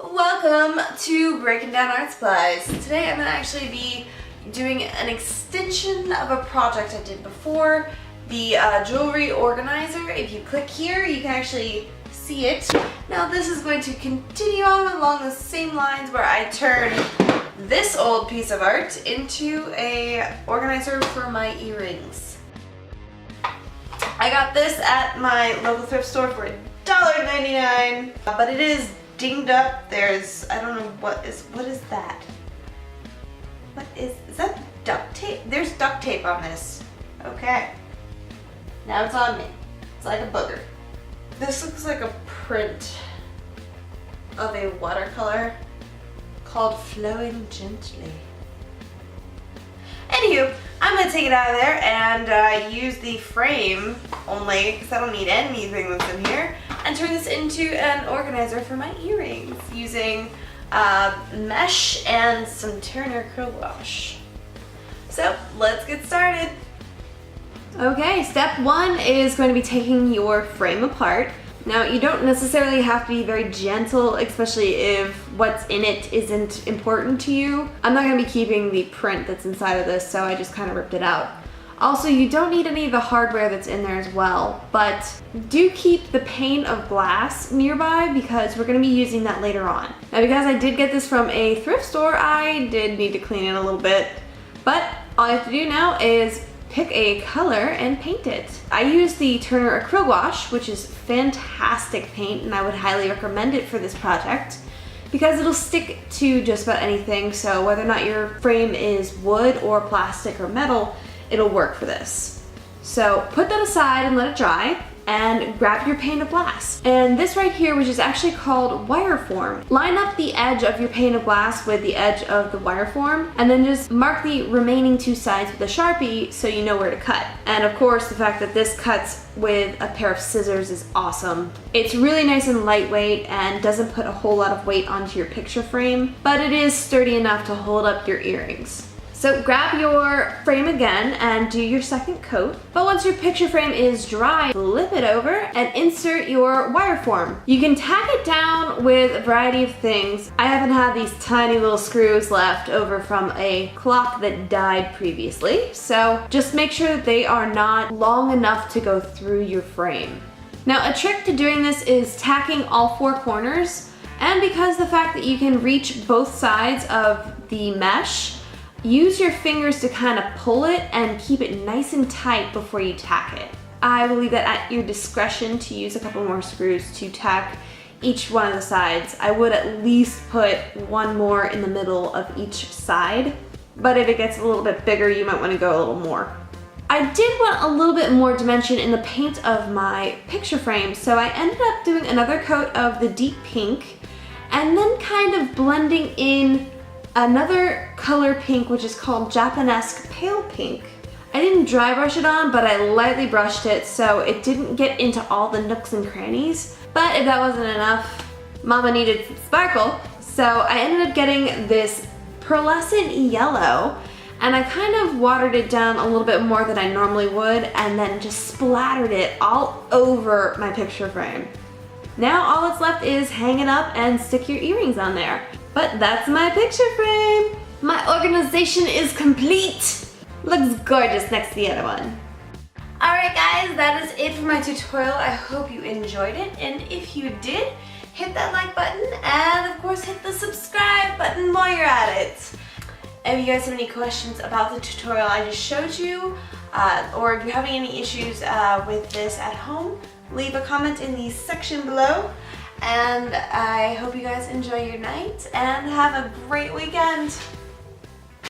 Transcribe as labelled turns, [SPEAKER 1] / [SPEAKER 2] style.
[SPEAKER 1] Welcome to Breaking Down Art Supplies. Today I'm going to actually be doing an extension of a project I did before, the jewelry organizer. If you click here, you can actually see it. Now this is going to continue on along the same lines where I turn this old piece of art into a organizer for my earrings. I got this at my local thrift store for $1.99, but it is dinged up. There's, I don't know what is that? Is that duct tape? There's duct tape on this. Okay. Now it's on me. It's like a booger. This looks like a print of a watercolor called Flowing Gently. Anywho, I'm gonna take it out of there and use the frame only because I don't need anything that's in here, and turn this into an organizer for my earrings using mesh and some Turner acrylic wash. So let's get started. Okay, step one is going to be taking your frame apart. Now you don't necessarily have to be very gentle, especially if what's in it isn't important to you. I'm not going to be keeping the print that's inside of this, so I just kind of ripped it out. Also, you don't need any of the hardware that's in there as well, but do keep the pane of glass nearby because we're going to be using that later on. Now because I did get this from a thrift store, I did need to clean it a little bit, but all you have to do now is pick a color and paint it. I use the Turner acrylic wash, which is fantastic paint, and I would highly recommend it for this project because it'll stick to just about anything, so whether or not your frame is wood or plastic or metal, it'll work for this. So put that aside and let it dry, and grab your pane of glass. And this right here, which is actually called wire form, line up the edge of your pane of glass with the edge of the wire form, and then just mark the remaining two sides with a Sharpie so you know where to cut. And of course, the fact that this cuts with a pair of scissors is awesome. It's really nice and lightweight and doesn't put a whole lot of weight onto your picture frame, but it is sturdy enough to hold up your earrings. So grab your frame again and do your second coat. But once your picture frame is dry, flip it over and insert your wire form. You can tack it down with a variety of things. I happen to have these tiny little screws left over from a clock that died previously. So just make sure that they are not long enough to go through your frame. Now a trick to doing this is tacking all four corners. And because the fact that you can reach both sides of the mesh, use your fingers to kind of pull it and keep it nice and tight before you tack it. I will leave that at your discretion to use a couple more screws to tack each one of the sides. I would at least put one more in the middle of each side, but if it gets a little bit bigger, you might want to go a little more. I did want a little bit more dimension in the paint of my picture frame, so I ended up doing another coat of the deep pink and then kind of blending in another color pink, which is called Japanesque Pale Pink. I didn't dry brush it on, but I lightly brushed it so it didn't get into all the nooks and crannies. But if that wasn't enough, Mama needed some sparkle. So I ended up getting this pearlescent yellow, and I kind of watered it down a little bit more than I normally would, and then just splattered it all over my picture frame. Now all that's left is hang it up and stick your earrings on there. But that's my picture frame. My organization is complete. Looks gorgeous next to the other one. Alright guys, that is it for my tutorial. I hope you enjoyed it, and if you did, hit that like button and of course hit the subscribe button while you're at it. If you guys have any questions about the tutorial I just showed you, or if you're having any issues with this at home, leave a comment in the section below. And I hope you guys enjoy your night and have a great weekend.